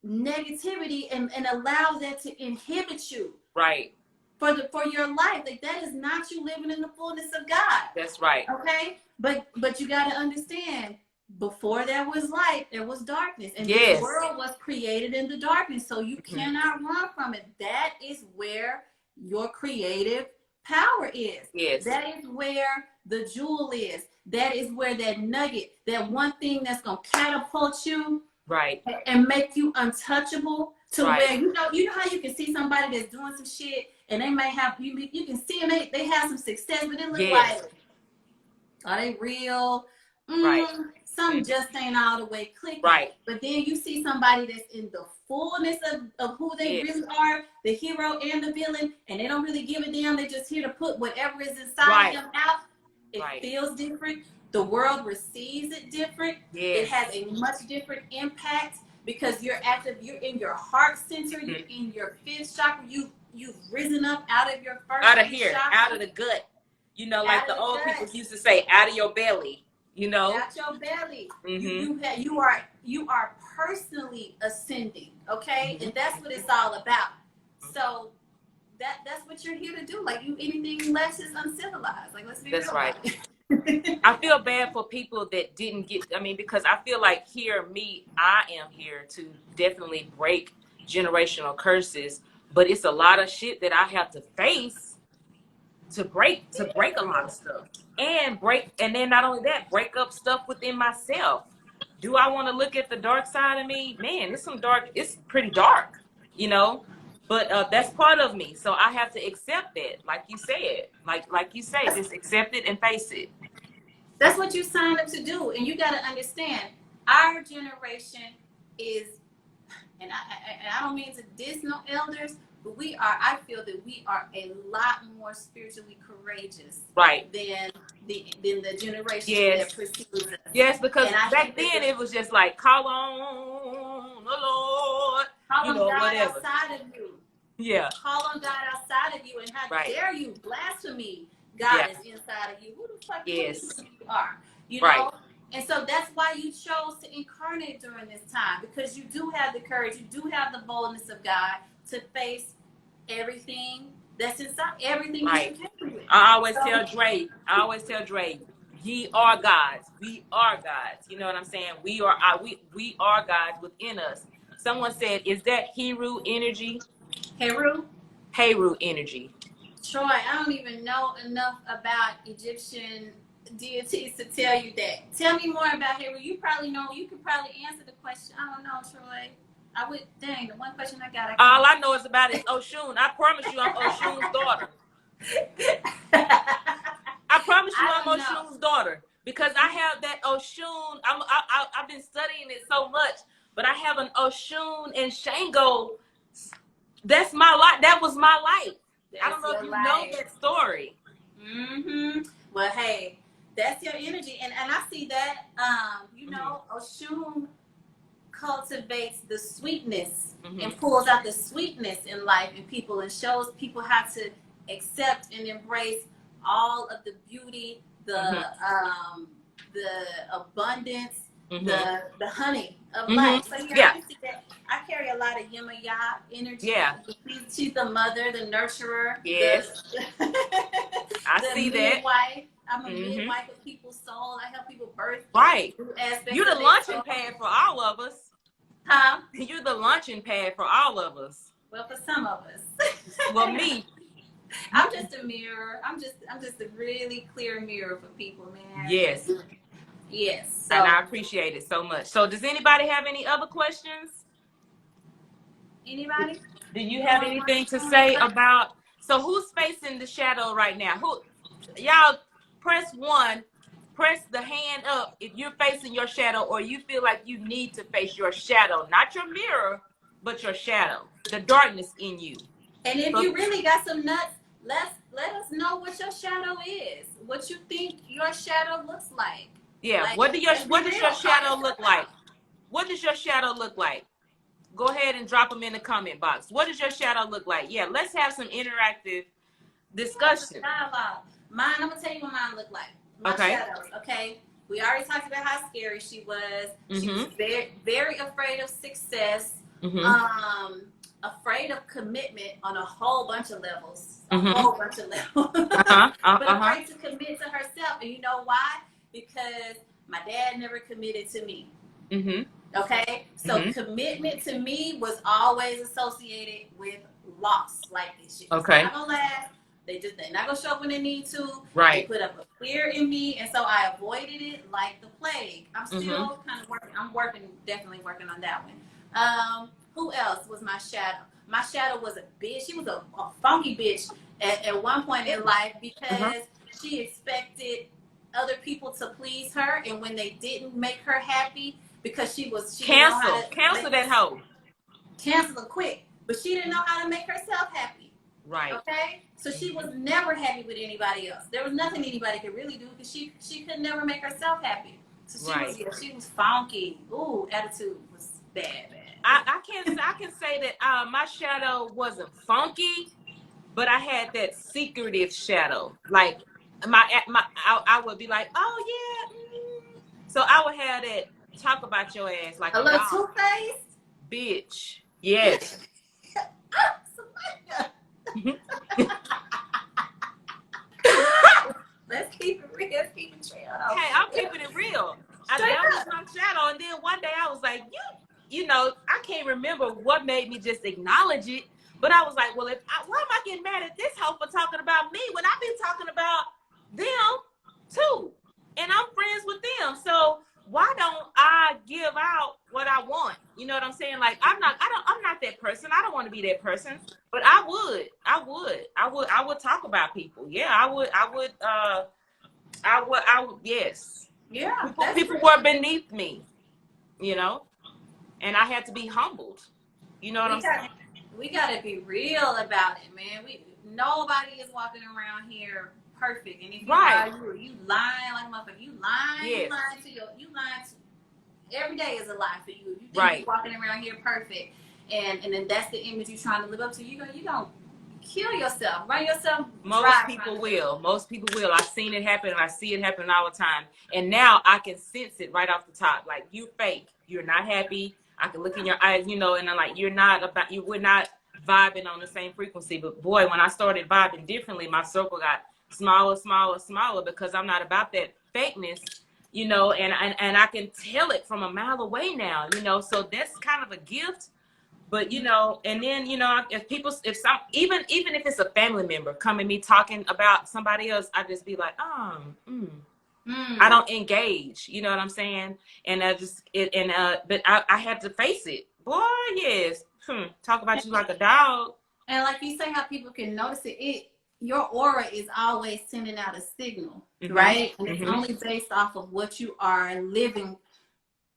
negativity and allow that to inhibit you. Right. For your life. Like, that is not you living in the fullness of God. That's right. Okay? But you gotta understand, before there was light, there was darkness. And this world was created in the darkness. So you cannot run from it. That is where your creative power is. Yes. That is where the jewel is. That is where that nugget, that one thing that's going to catapult you. Right. And make you untouchable to where, you know how you can see somebody that's doing some shit and they may have, you can see them, they have some success, but it looks like, are they real? Some just ain't all the way clicking. Right. But then you see somebody that's in the fullness of who they really are, the hero and the villain, and they don't really give a damn. They're just here to put whatever is inside of them out. It feels different. The world receives it different. It has a much different impact. because you're active. You're in your heart center. You're in your fifth chakra. You've risen up out of your first out of here, chakra, out of the gut. You know, like the old gut. people used to say, out of your belly. You know, out your belly. You are personally ascending. Okay, and that's what it's all about. So that's what you're here to do. Like, anything less is uncivilized. Like, let's be real. That's right. I feel bad for people that didn't get, because I feel like I am here to definitely break generational curses, but it's a lot of shit that I have to face to break a lot of stuff, and then not only that, break up stuff within myself. Do I want to look at the dark side of me? Man, it's pretty dark, but that's part of me. So I have to accept that, like you said, like you say, just accept it and face it. That's what you signed up to do. And you got to understand, our generation is, and I don't mean to diss no elders, but I feel that we are a lot more spiritually courageous, right, than the generation that precedes us. Yes, because back then it was just like, call on the Lord, call on God whatever. Outside of you. Yeah. Call on God outside of you, and how dare you blasphemy God is inside of you. Who the fuck do you think you are? You know? Right. And so that's why you chose to incarnate during this time, because you do have the courage, you do have the boldness of God to face everything that's inside, everything that you came with. I always tell Dre, ye are gods. We are gods. You know what I'm saying? We are gods within us. Someone said, is that Heru energy? Heru energy. Troy, I don't even know enough about Egyptian deities to tell you that. Tell me more about Heru. You probably know. You could probably answer the question. I don't know, Troy. The one question I got. All I know is about is Oshun. I promise you I'm Oshun's daughter. I promise you I'm Oshun's daughter. Because I have that Oshun. I've been studying it so much. But I have an Oshun and Shango. That's my life. That was my life. I don't know if you know that story. Mm-hmm. Well, hey, that's your energy. And I see that, Oshun cultivates the sweetness and pulls out the sweetness in life in people, and shows people how to accept and embrace all of the beauty, the abundance, the honey of life. So I see that. I carry a lot of Yemaya energy. Yeah. She's the mother, the nurturer. Yes. I see that. Midwife. I'm a midwife of people's soul. I help people birth. Right. You're the launching pad for all of us. Huh? You're the launching pad for all of us. Well, for some of us. Well, me. I'm just a mirror. I'm just a really clear mirror for people, man. Yes. Yes. So, and I appreciate it so much. So does anybody have any other questions? Anybody? Do you have anything to say about, so who's facing the shadow right now? Y'all press 1, press the hand up if you're facing your shadow, or you feel like you need to face your shadow, not your mirror, but your shadow, the darkness in you. And if you really got some nuts, let us know what your shadow is, what you think your shadow looks like. Yeah, like, what does your shadow look like? What does your shadow look like? Go ahead and drop them in the comment box. What does your shadow look like? Yeah, let's have some interactive discussion. Mine, I'm gonna tell you what mine look like. My shadows, okay? We already talked about how scary she was. She was very, very afraid of success. Afraid of commitment on a whole bunch of levels. But afraid to commit to herself. And you know why? Because my dad never committed to me. Okay? So commitment to me was always associated with loss. Like, it's not gonna last. They're not gonna show up when they need to. Right. They put up a fear in me, and so I avoided it like the plague. I'm still kind of working. I'm definitely working on that one. Who else was my shadow? My shadow was a bitch. She was a funky bitch at one point in life, because she expected other people to please her, and when they didn't make her happy, because she cancel that hoe. Cancel her quick, but she didn't know how to make herself happy. Right. Okay. So she was never happy with anybody else. There was nothing anybody could really do, because she could never make herself happy. So she was funky. Ooh, attitude was bad. I can say that my shadow wasn't funky, but I had that secretive shadow. Like I would be like, oh yeah. So I would have that talk about your ass like A a little dog. two-faced? Bitch. Yes. Let's keep it real. Let's keep it real. Hey, I'm keeping it real. That was my shadow. And then one day I was like, you know, I can't remember what made me just acknowledge it. But I was like, well, why am I getting mad at this hoe for talking about me when I've been talking about them too? And I'm friends with them. So why don't I give out what I want? You know what I'm saying? Like I'm not that person. I don't want to be that person. But I would talk about people. Yeah, I would, yes. Yeah. People were beneath me, you know, and I had to be humbled. You know what I'm saying? We gotta be real about it, man. Nobody is walking around here perfect, and if you are, you lying like a motherfucker. You lying. Yes. You lying to every day is a lie for you. You think you're walking around here perfect, and then that's the image you're trying to live up to. You don't kill yourself, run yourself. Most people will. I've seen it happen, and I see it happen all the time. And now I can sense it right off the top. Like, you fake. You're not happy. I can look in your eyes, you know, and I'm like, we're not vibing on the same frequency. But boy, when I started vibing differently, my circle got smaller because I'm not about that fakeness, you know, and I can tell it from a mile away now, you know. So that's kind of a gift. But, you know, and then, you know, even if it's a family member coming me talking about somebody else, I just be like, I don't engage, you know what I'm saying? And but I had to face it. Boy, yes. Talk about you like a dog. And like you say, how people can notice it, your aura is always sending out a signal, right? And it's only based off of what you are living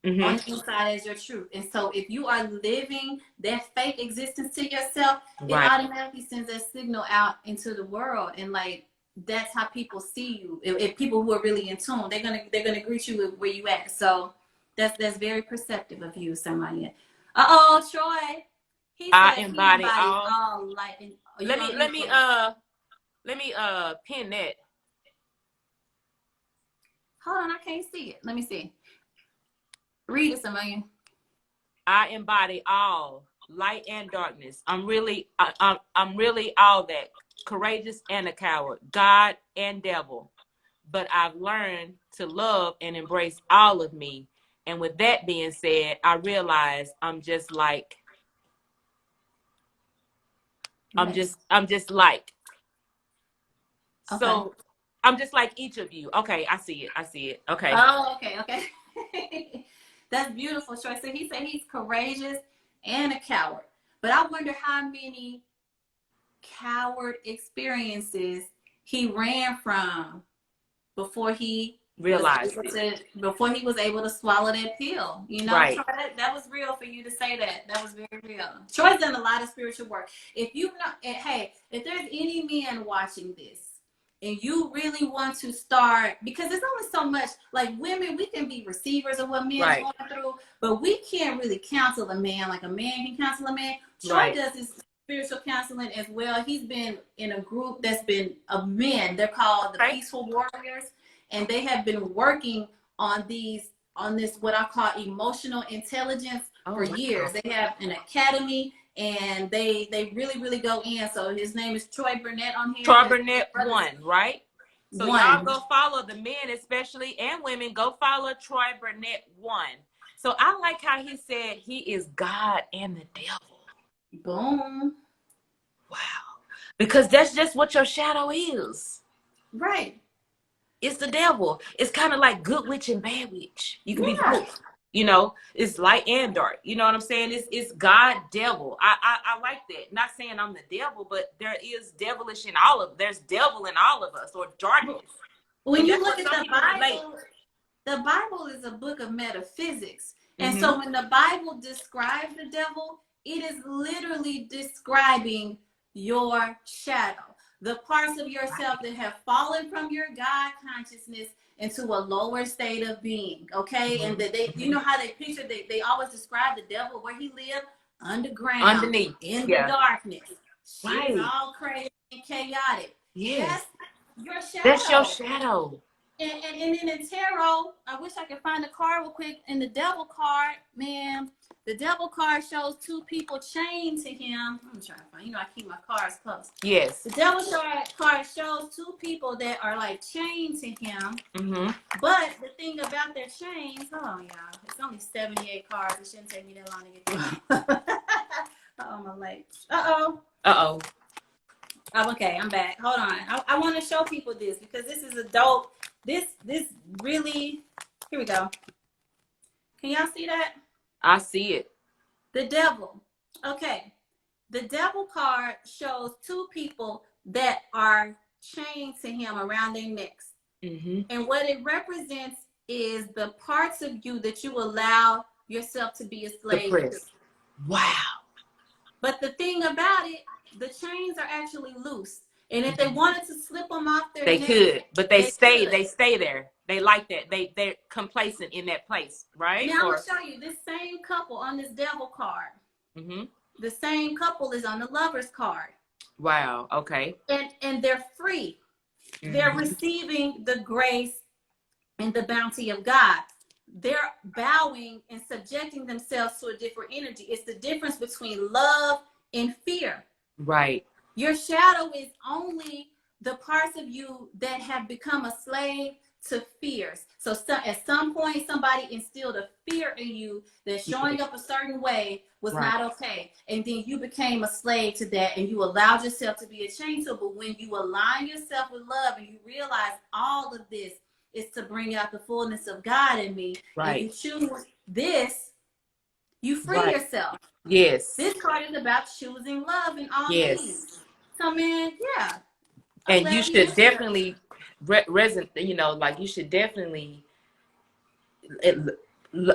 on the inside as your truth. And so if you are living that fake existence to yourself, it automatically sends that signal out into the world. And like, that's how people see you. If people who are really in tune, they're gonna greet you with where you at. So that's very perceptive of you, Samaya. Troy. I embody all light. Let me pin that. Hold on, I can't see it. Let me see. Read it, Samaya. I embody all light and darkness. I'm really all that. Courageous and a coward, God and devil. But I've learned to love and embrace all of me. And with that being said, I realize I'm just like. So I'm just like each of you. Okay, I see it. Okay. Oh, okay. That's beautiful, Troy. So he said he's courageous and a coward. But I wonder how many coward experiences he ran from before he realized before he was able to swallow that pill. You know, Troy, that was real for you to say that. That was very real. Troy's done a lot of spiritual work. If there's any men watching this and you really want to start, because there's only so much, like women, we can be receivers of what men are going through, but we can't really counsel a man like a man can counsel a man. Troy does this spiritual counseling as well. He's been in a group that's been of men. They're called the Peaceful Warriors, and they have been working on this what I call emotional intelligence for years. They have an academy, and they really go in. So his name is Troy Burnett on here. Troy Burnett 1, right? So y'all go follow the men, especially, and women. Go follow Troy Burnett 1. So I like how he said he is God and the devil. Boom. Wow. Because that's just what your shadow is. Right. It's the devil. It's kind of like good witch and bad witch. You can be both. You know, it's light and dark. You know what I'm saying? It's God, devil. I like that. Not saying I'm the devil, but there is devilish in there's devil in all of us, or darkness. When you look at the Bible is a book of metaphysics. And so when the Bible describes the devil, it is literally describing your shadow. the parts of yourself that have fallen from your God consciousness into a lower state of being, okay? And that they, you know how they picture, they always describe the devil where he lived underground, underneath, in the darkness. Right. Shit is all crazy and chaotic. Yes. That's your shadow. That's your shadow. And in the tarot, I wish I could find the card real quick. In the devil card, man, the devil card shows two people chained to him. I'm trying to find, you know, I keep my cards close. Yes. The devil card shows two people that are like chained to him. Mm-hmm. But the thing about their chains, oh yeah, it's only 78 cards. It shouldn't take me that long to get through. Uh-oh, my leg. Uh-oh. Uh-oh. Oh, okay, I'm back. Hold on. I want to show people this because this is a dope. This really, here we go. Can y'all see that? I see it. The devil. Okay. The devil card shows two people that are chained to him around their necks. Mm-hmm. And what it represents is the parts of you that you allow yourself to be a slave to. Wow. But the thing about it, the chains are actually loose. And if they wanted to slip them off their neck, could, but they stay could. there. They like that. They're complacent in that place, right? Now I'm gonna show you this same couple on this devil card. Mm-hmm. The same couple is on the lover's card. Wow. Okay. And they're free. Mm-hmm. They're receiving the grace and the bounty of God. They're bowing and subjecting themselves to a different energy. It's the difference between love and fear. Right. Your shadow is only the parts of you that have become a slave to fears. So at some point, somebody instilled a fear in you that showing up a certain way was not okay. And then you became a slave to that and you allowed yourself to be a chain to. But when you align yourself with love and you realize all of this is to bring out the fullness of God in me, and you choose this, you free yourself. Yes. This card is about choosing love in all means. So, man, yeah. And you should definitely resonate, you know, like you should definitely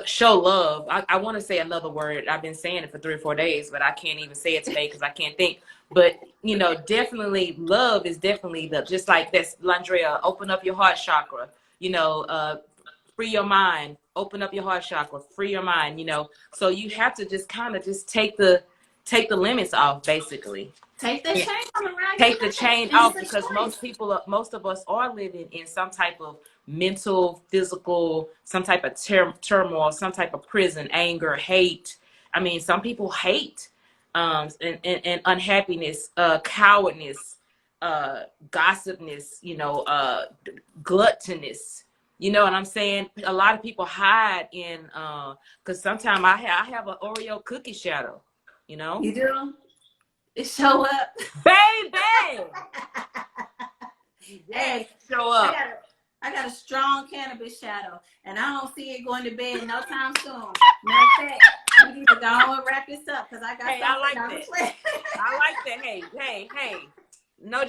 show love. I want to say another word. I've been saying it for 3 or 4 days, but I can't even say it today because I can't think. But, you know, definitely love is definitely just like this, Landrea, open up your heart chakra, you know, free your mind, open up your heart chakra, free your mind, you know. So you have to just kind of just take the limits off, basically. Take the chain around. Take the chain off because most of us are living in some type of mental, physical, some type of turmoil, some type of prison, anger, hate. I mean, some people hate, and unhappiness, cowardness, gossipness, you know, gluttonous. You know what I'm saying? A lot of people hide in, because sometimes I have an Oreo cookie shadow, you know? You do? It show up. Baby! Hey, show up. I got a strong cannabis shadow, and I don't see it going to bed no time soon. Matter of fact, we need to go on and wrap this up because I got something I like that. I like that. Hey. No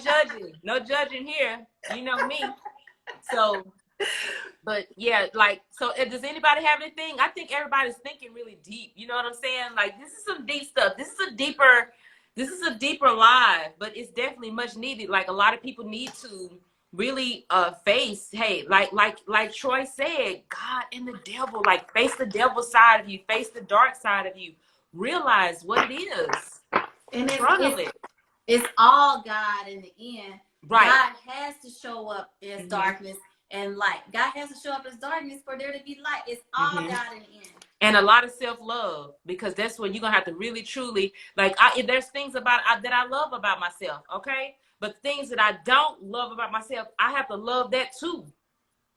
judging here. You know me. So, but yeah, like, so does anybody have anything? I think everybody's thinking really deep. You know what I'm saying? Like, this is some deep stuff. This is a deeper live, but it's definitely much needed. Like, a lot of people need to really face, hey, like Troy said, God and the devil, like face the devil side of you, face the dark side of you, realize what it is. And it's all God in the end. Right. God has to show up as darkness and light. God has to show up as darkness for there to be light. It's all God in the end. And a lot of self-love, because that's what you're gonna have to really truly, like, there's things that I love about myself, okay? But things that I don't love about myself, I have to love that too.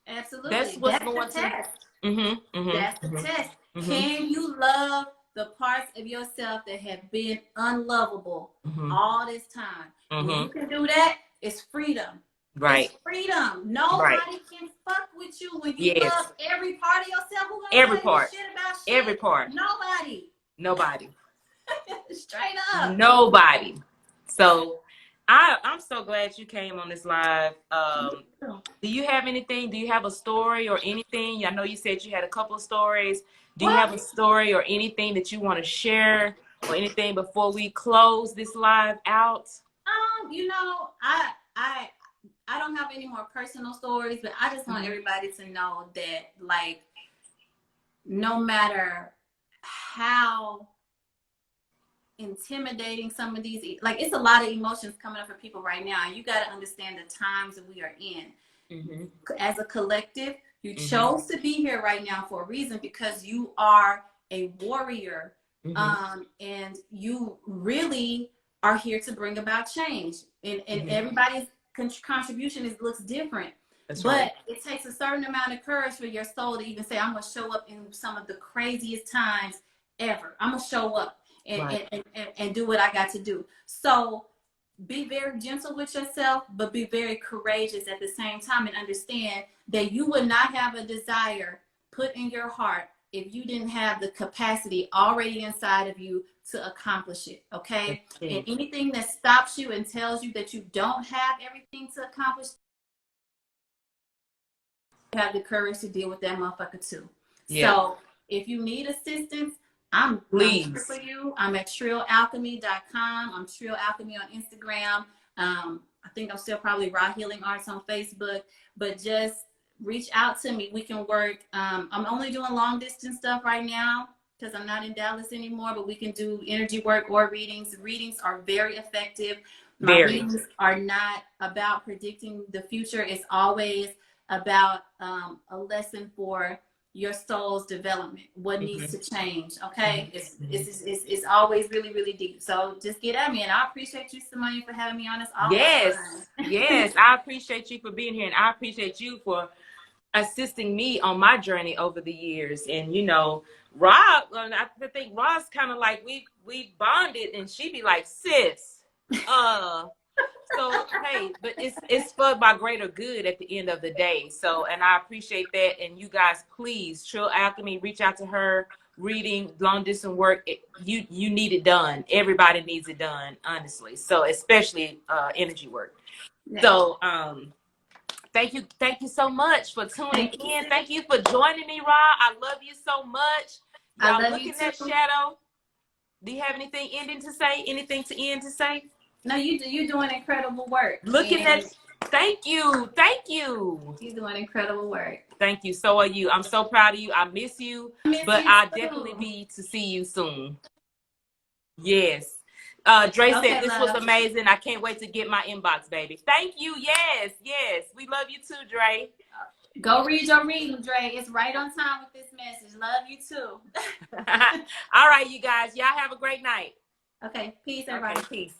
Absolutely. That's what's That's going the test. That's the test. Can you love the parts of yourself that have been unlovable all this time? When you can do that, it's freedom. Right. It's freedom. Nobody can fuck with you when you love every part of yourself. Who gonna every part. Shit about shit? Every part. Nobody. Straight up. Nobody. So I'm so glad you came on this live. Do you have anything? Do you have a story or anything? I know you said you had a couple of stories. Do you have a story or anything that you want to share or anything before we close this live out? I don't have any more personal stories, but I just want everybody to know that, like, no matter how intimidating some of these, like, it's a lot of emotions coming up for people right now, and you got to understand the times that we are in. As a collective, you chose to be here right now for a reason, because you are a warrior, and you really are here to bring about change, and everybody's contribution looks different. But it takes a certain amount of courage for your soul to even say, I'm going to show up in some of the craziest times ever. I'm going to show up and do what I got to do. So be very gentle with yourself, but be very courageous at the same time, and understand that you would not have a desire put in your heart if you didn't have the capacity already inside of you to accomplish it. Okay. And anything that stops you and tells you that you don't have everything to accomplish, you have the courage to deal with that motherfucker too. So if you need assistance, I'm here for you. I'm at trillalchemy.com. I'm Trill Alchemy on Instagram. I think I'm still probably Raw Healing Arts on Facebook, but just reach out to me. We can work. I'm only doing long distance stuff right now because I'm not in Dallas anymore, but we can do energy work or readings. Readings are very effective. My readings are not about predicting the future. It's always about a lesson for your soul's development, what needs to change. Okay. It's always really, really deep. So just get at me, and I appreciate you, Samaya, for having me on. It's always fun. Yes, I appreciate you for being here, and I appreciate you for assisting me on my journey over the years. And Rob, I think Rob's kind of like we bonded, and she be like, sis, so hey, but it's for my greater good at the end of the day. So, and I appreciate that. And you guys, please, Trill Alchemy, reach out to her. Reading, long distance work, you need it done. Everybody needs it done, honestly. So especially energy work. So thank you so much for tuning in. Thank you for joining me, Ra. I love you so much. Y'all look in that shadow. Do you have anything ending to say? Anything to end to say? No, you're doing incredible work. Looking at, thank you. You're doing incredible work. Thank you. So are you. I'm so proud of you. I miss you, but I'll definitely be to see you soon. Yes. Dre said this was amazing. I can't wait to get my inbox, baby. Thank you. Yes. We love you too, Dre. Go read your reading, Dre. It's right on time with this message. Love you too. All right, you guys. Y'all have a great night. Okay. Peace, everybody. Peace.